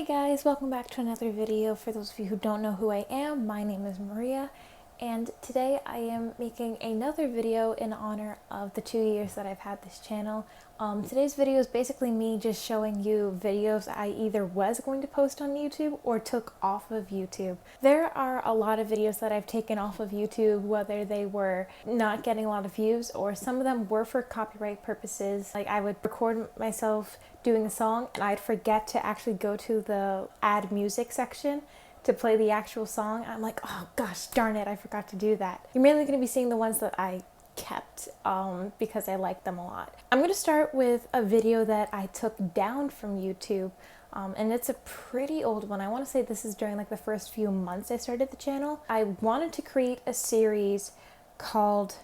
Hey guys, welcome back to another video. For those of you who don't know who I am, my name is Maria, and today I am making another video in honor of the 2 years that I've had this channel. Today's video is basically me just showing you videos I either was going to post on YouTube or took off of YouTube. There are a lot of videos that I've taken off of YouTube, whether they were not getting a lot of views or some of them were for copyright purposes. Like I would record myself doing a song and I'd forget to actually go to the add music section to play the actual song. I'm like, oh gosh darn it, I forgot to do that. You're mainly going to be seeing the ones that I kept because I like them a lot. I'm going to start with a video that I took down from YouTube, and it's a pretty old one. I want to say this is during like the first few months I started the channel. I wanted to create a series called,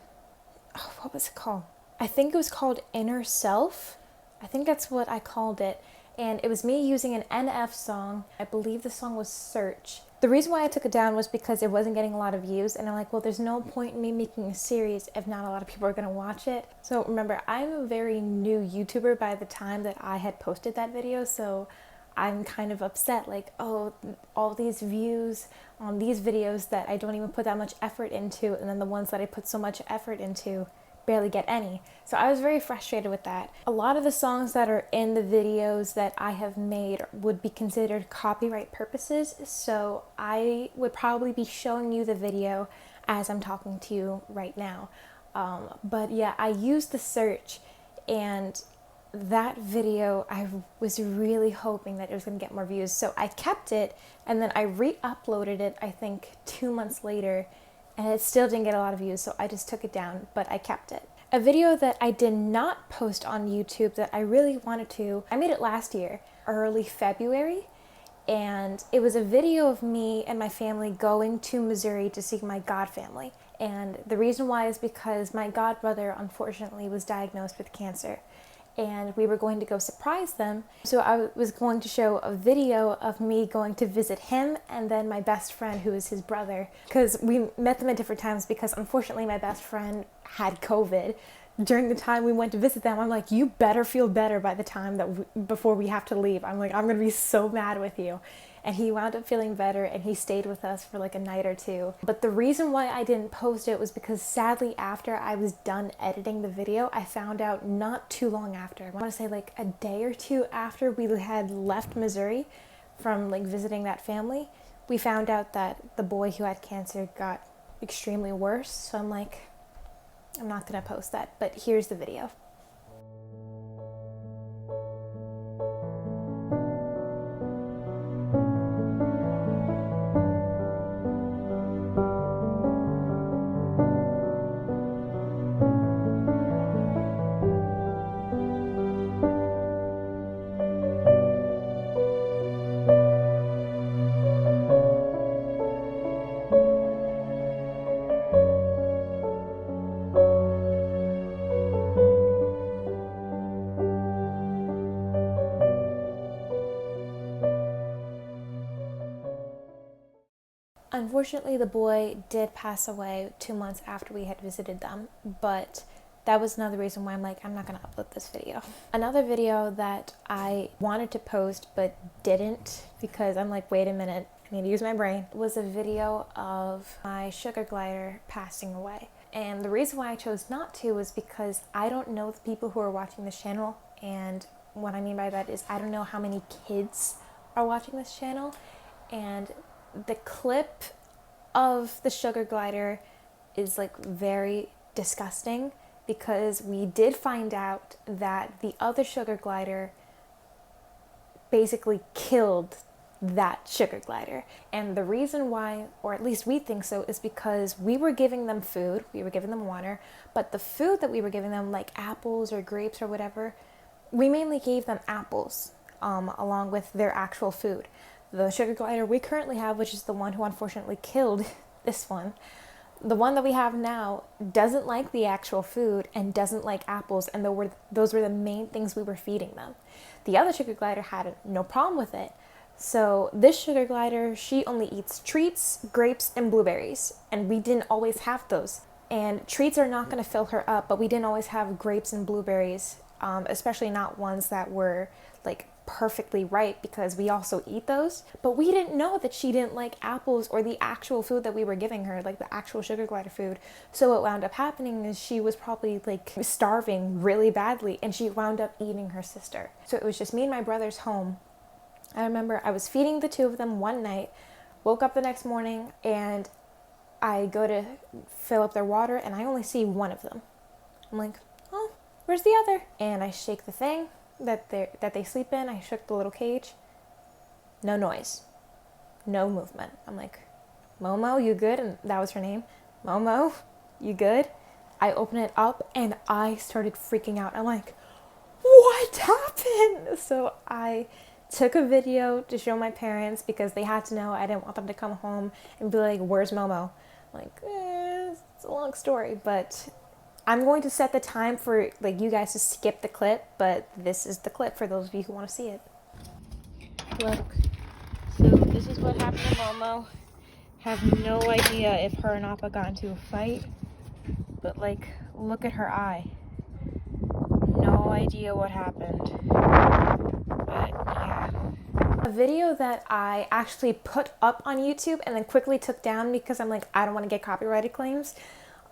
what was it called? I think it was called Inner Self. I think that's what I called it. And it was me using an NF song. I believe the song was Search. The reason why I took it down was because it wasn't getting a lot of views, and I'm like, well, there's no point in me making a series if not a lot of people are going to watch it. So remember, I'm a very new YouTuber by the time that I had posted that video, so I'm kind of upset, like, oh, all these views on these videos that I don't even put that much effort into, and then the ones that I put so much effort into barely get any. So I was very frustrated with that. A lot of the songs that are in the videos that I have made would be considered copyright purposes, so I would probably be showing you the video as I'm talking to you right now. But yeah, I used the search, and that video I was really hoping that it was going to get more views, so I kept it, and then I re-uploaded it I think 2 months later, and it still didn't get a lot of views, so I just took it down, but I kept it. A video that I did not post on YouTube that I really wanted to, I made it last year, early February, and it was a video of me and my family going to Missouri to see my god family. And the reason why is because my god brother unfortunately was diagnosed with cancer, and we were going to go surprise them. So I was going to show a video of me going to visit him and then my best friend, who is his brother, because we met them at different times because unfortunately my best friend had COVID. During the time we went to visit them, I'm like, you better feel better by the time that before we have to leave. I'm like, I'm gonna be so mad with you. And he wound up feeling better, and he stayed with us for like a night or two. But the reason why I didn't post it was because sadly after I was done editing the video, I found out not too long after, I want to say like a day or two after we had left Missouri from like visiting that family, we found out that the boy who had cancer got extremely worse. So I'm like, I'm not gonna post that, but here's the video. Unfortunately, the boy did pass away 2 months after we had visited them, but that was another reason why I'm like, I'm not going to upload this video. Another video that I wanted to post but didn't because I'm like, wait a minute, I need to use my brain, was a video of my sugar glider passing away. And the reason why I chose not to was because I don't know the people who are watching this channel, and what I mean by that is I don't know how many kids are watching this channel, and the clip of the sugar glider is like very disgusting because we did find out that the other sugar glider basically killed that sugar glider. And the reason why, or at least we think so, is because we were giving them food, we were giving them water, but the food that we were giving them, like apples or grapes or whatever, we mainly gave them apples along with their actual food. The sugar glider we currently have, which is the one who unfortunately killed this one, the one that we have now doesn't like the actual food and doesn't like apples, and those were the main things we were feeding them. The other sugar glider had no problem with it. So this sugar glider, she only eats treats, grapes, and blueberries, and we didn't always have those. And treats are not going to fill her up, but we didn't always have grapes and blueberries, especially not ones that were like perfectly right because we also eat those. But we didn't know that she didn't like apples or the actual food that we were giving her, like the actual sugar glider food. So what wound up happening is she was probably like starving really badly, and she wound up eating her sister. So it was just me and my brothers home. I remember I was feeding the two of them one night, woke up the next morning, and I go to fill up their water, and I only see one of them. I'm like, oh, where's the other? And I shake the thing that they sleep in. I shook the little cage. No noise. No movement. I'm like, Momo, you good? And that was her name. Momo, you good? I open it up, and I started freaking out. I'm like, what happened? So I took a video to show my parents because they had to know. I didn't want them to come home and be like, where's Momo? I'm like, it's a long story, but I'm going to set the time for like you guys to skip the clip, but this is the clip for those of you who want to see it. Look, so this is what happened to Momo. Have no idea if her and Appa got into a fight, but like, look at her eye. No idea what happened, but yeah. A video that I actually put up on YouTube and then quickly took down because I'm like, I don't want to get copyrighted claims,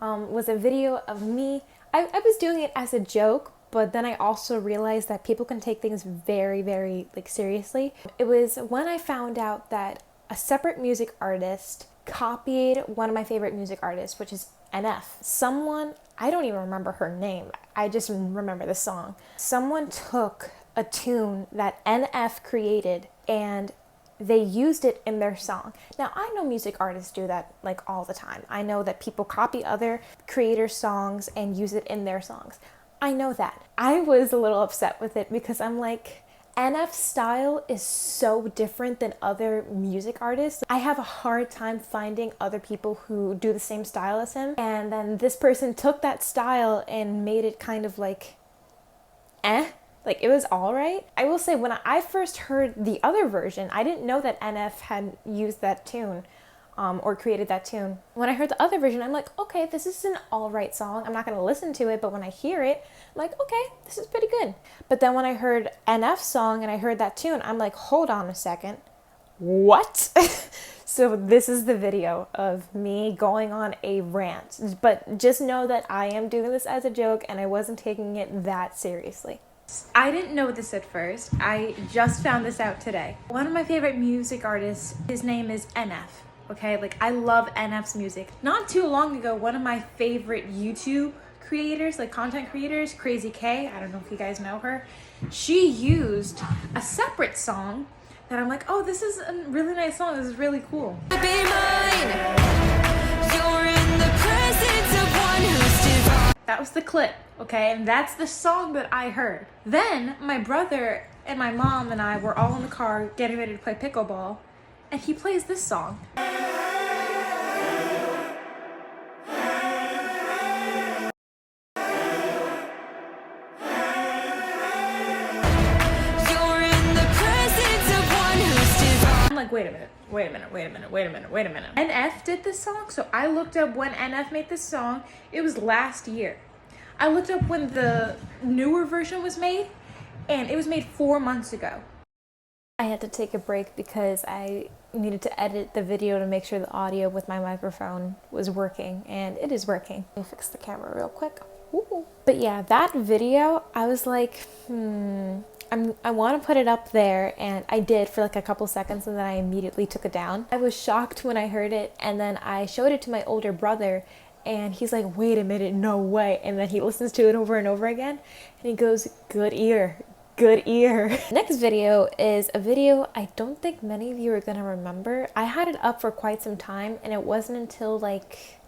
was a video of me. I was doing it as a joke, but then I also realized that people can take things very, very like seriously. It was when I found out that a separate music artist copied one of my favorite music artists, which is NF. Someone, I don't even remember her name, I just remember the song. Someone took a tune that NF created and they used it in their song. Now, I know music artists do that like all the time. I know that people copy other creators' songs and use it in their songs. I know that. I was a little upset with it because I'm like, NF's style is so different than other music artists. I have a hard time finding other people who do the same style as him. And then this person took that style and made it kind of like, like it was all right. I will say when I first heard the other version, I didn't know that NF had used that tune or created that tune. When I heard the other version, I'm like, okay, this is an all right song. I'm not going to listen to it, but when I hear it, I'm like, okay, this is pretty good. But then when I heard NF's song and I heard that tune, I'm like, hold on a second. What? So this is the video of me going on a rant. But just know that I am doing this as a joke and I wasn't taking it that seriously. I didn't know this at first. I just found this out today. One of my favorite music artists, his name is NF. Okay, like I love NF's music. Not too long ago, one of my favorite YouTube creators, like content creators, Crazy K, I don't know if you guys know her, she used a separate song that I'm like, oh, this is a really nice song. This is really cool. Be mine. You're in the presence of one who's divine. That was the clip, okay? And that's the song that I heard. Then my brother and my mom and I were all in the car getting ready to play pickleball, and he plays this song. Like, wait a minute. NF did this song? So I looked up when NF made this song. It was last year. I looked up when the newer version was made, and it was made 4 months ago. I had to take a break because I needed to edit the video to make sure the audio with my microphone was working, and it is working. Let me fix the camera real quick. Ooh. But yeah, that video, I was like, I want to put it up there, and I did for like a couple seconds, and then I immediately took it down. I was shocked when I heard it, and then I showed it to my older brother, and he's like, wait a minute, no way. And then he listens to it over and over again, and he goes, good ear. Good ear. Next video is a video I don't think many of you are gonna remember. I had it up for quite some time, and it wasn't until like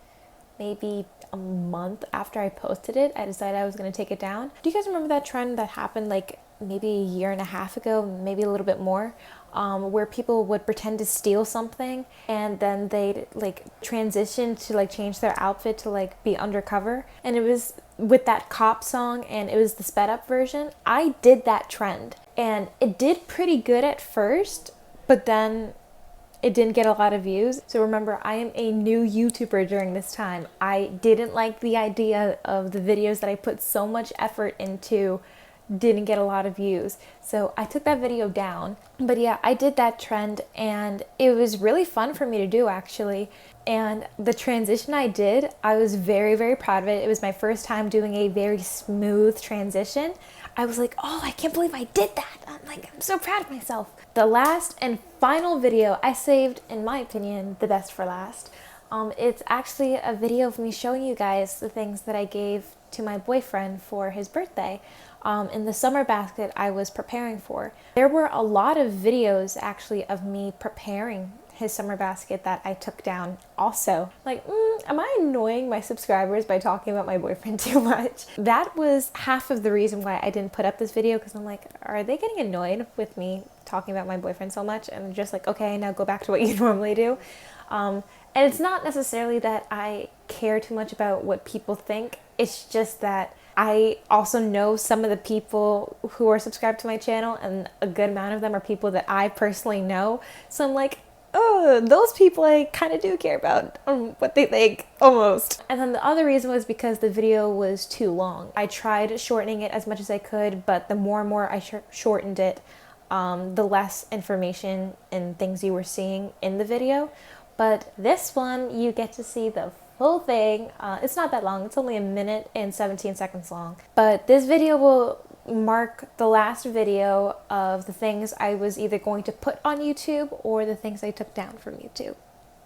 maybe a month after I posted it, I decided I was gonna take it down. Do you guys remember that trend that happened like maybe a year and a half ago, maybe a little bit more, where people would pretend to steal something and then they'd like transition to like change their outfit to like be undercover? And it was with that cop song, and it was the sped up version. I did that trend, and it did pretty good at first, but then it didn't get a lot of views. So remember, I am a new YouTuber during this time. I didn't like the idea of the videos that I put so much effort into didn't get a lot of views. So I took that video down. But yeah, I did that trend and it was really fun for me to do actually. And the transition I did, I was very, very proud of it. It was my first time doing a very smooth transition. I was like, oh, I can't believe I did that. I'm so proud of myself. The last and final video I saved, in my opinion, the best for last. It's actually a video of me showing you guys the things that I gave to my boyfriend for his birthday in the summer basket I was preparing for. There were a lot of videos actually of me preparing his summer basket that I took down also. Like, am I annoying my subscribers by talking about my boyfriend too much? That was half of the reason why I didn't put up this video, because I'm like, are they getting annoyed with me talking about my boyfriend so much? And I'm just like, okay, now go back to what you normally do. And it's not necessarily that I care too much about what people think. It's just that I also know some of the people who are subscribed to my channel, and a good amount of them are people that I personally know. So I'm like, oh, those people I kind of do care about what they think, almost. And then the other reason was because the video was too long. I tried shortening it as much as I could, but the more and more I shortened it, the less information and things you were seeing in the video. But this one, you get to see the full thing. It's not that long. It's only 1 minute and 17 seconds long. But this video will mark the last video of the things I was either going to put on YouTube or the things I took down from YouTube.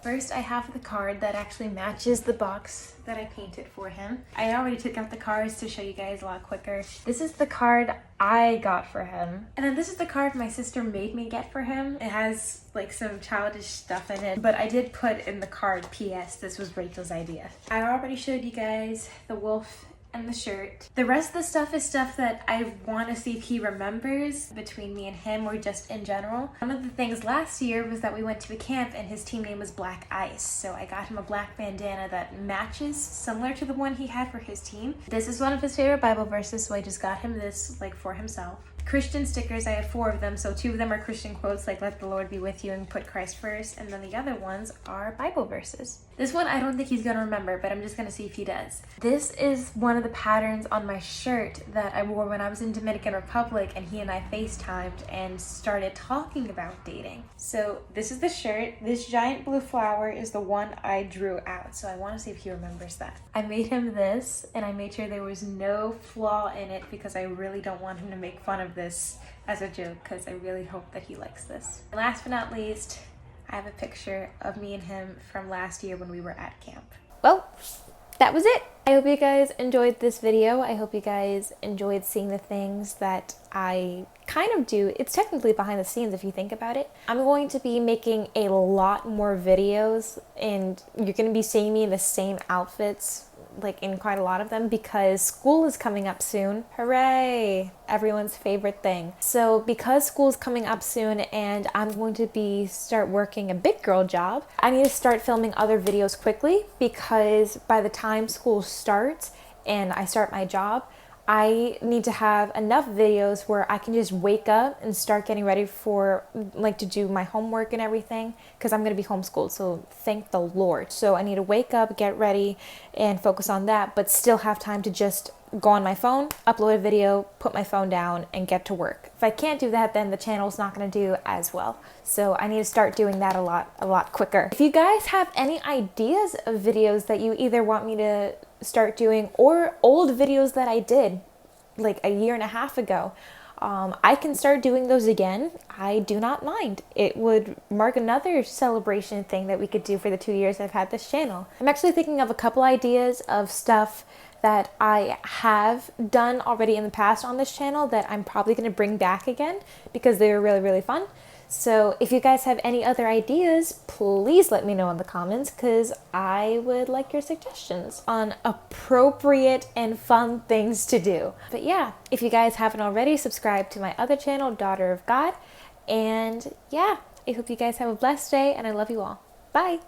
First, I have the card that actually matches the box that I painted for him. I already took out the cards to show you guys a lot quicker. This is the card I got for him. And then this is the card my sister made me get for him. It has like some childish stuff in it, but I did put in the card, P.S. This was Rachel's idea. I already showed you guys the wolf and the shirt. The rest of the stuff is stuff that I want to see if he remembers between me and him, or just in general. One of the things last year was that we went to a camp and his team name was Black Ice. So I got him a black bandana that matches, similar to the one he had for his team. This is one of his favorite Bible verses, so I just got him this like for himself. Christian stickers, I have 4 of them, so 2 of them are Christian quotes like let the Lord be with you and put Christ first, and then the other ones are Bible verses. This one I don't think he's gonna remember, but I'm just gonna see if he does. This is one of the patterns on my shirt that I wore when I was in Dominican Republic, and he and I FaceTimed and started talking about dating. So this is the shirt. This giant blue flower is the one I drew out, so I want to see if he remembers that. I made him this, and I made sure there was no flaw in it because I really don't want him to make fun of this as a joke, because I really hope that he likes this. And last but not least, I have a picture of me and him from last year when we were at camp. Well, that was it. I hope you guys enjoyed this video. I hope you guys enjoyed seeing the things that I kind of do. It's technically behind the scenes if you think about it. I'm going to be making a lot more videos, and you're going to be seeing me in the same outfits, like in quite a lot of them, because school is coming up soon. Hooray! Everyone's favorite thing. So because school's coming up soon and I'm going to start working a big girl job, I need to start filming other videos quickly, because by the time school starts and I start my job, I need to have enough videos where I can just wake up and start getting ready for, like, to do my homework and everything, because I'm going to be homeschooled, so thank the Lord. So I need to wake up, get ready, and focus on that, but still have time to just go on my phone, upload a video, put my phone down, and get to work. If I can't do that, then the channel's not going to do as well. So I need to start doing that a lot quicker. If you guys have any ideas of videos that you either want me to start doing, or old videos that I did like a 1.5 years ago, I can start doing those again. I do not mind. It would mark another celebration thing that we could do for the 2 years I've had this channel. I'm actually thinking of a couple ideas of stuff that I have done already in the past on this channel that I'm probably going to bring back again because they were really fun. So if you guys have any other ideas, please let me know in the comments, because I would like your suggestions on appropriate and fun things to do. But yeah, if you guys haven't already, subscribe to my other channel, Daughter of God. And yeah, I hope you guys have a blessed day, and I love you all. Bye!